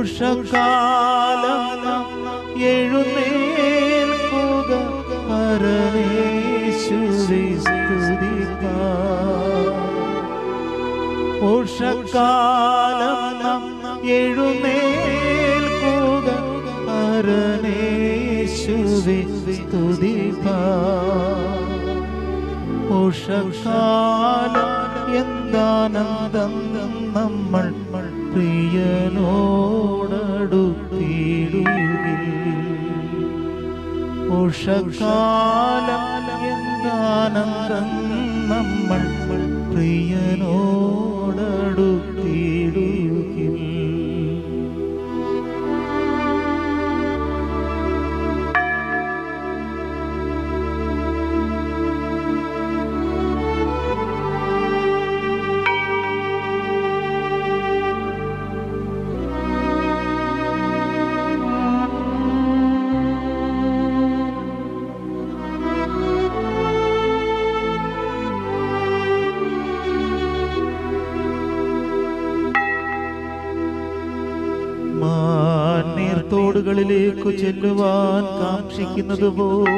ഉഷകാലം എഴുന്നേൽക്കുക, പരമേശ്വരി സ്തുതിക്കാം. ഉഷകാലം എഴുന്നേൽക്കുക, പരമേശ്വരി സ്തുതിക്കാം. ഉഷകാലം എന്താനന്ദം, നമ്മൾ പ്രിയനോടടുത്തിടുകിൽ. ഉഷകാലം എന്താനന്ദം, നമ്മൾ പ്രിയനോടടുത്തിടുകിൽ. നീർത്തോടുകളിലേക്ക് ചെല്ലുവാൻ കാക്ഷിക്കുന്നത് പോൽ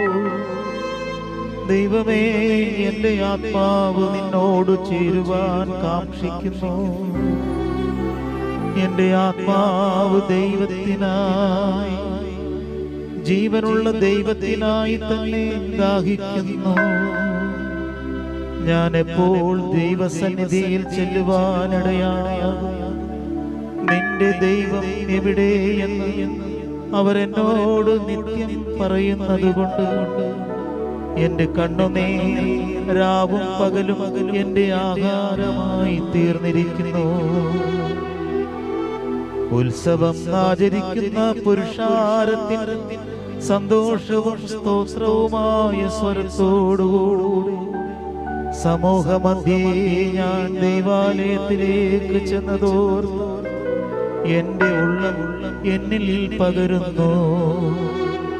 ദൈവമേ, എന്റെ ആത്മാവ് നിന്നോട് ചേരുവാൻ കാക്ഷിക്കുന്നു. എന്റെ ആത്മാവ് ദൈവത്തിനായി, ജീവനുള്ള ദൈവത്തിനായി തന്നെ ദാഹിക്കുന്നു. ഞാൻ എപ്പോൾ ദൈവസന്നിധിയിൽ ചെല്ലുവാനിടയാകും? നിന്റെ ദൈവം എവിടെയെന്ന് അവരെന്നോട് നിത്യം പറയുന്നത് കൊണ്ട് എന്റെ കണ്ണുനീർ രാവും പകലും എന്റെ ആഹാരമായി തീർന്നിരിക്കുന്നു. ഉത്സവം ആചരിക്കുന്ന പുരുഷാരത്തിന് സന്തോഷവും സ്തോത്രവുമായ സ്വരത്തോടുകൂടി സമൂഹമധ്യേ ഞാൻ ദൈവാലയത്തിലേക്ക് ചെന്നതോർത്ത് എന്റെ ഉള്ളം എന്നിൽ പകരുന്നു.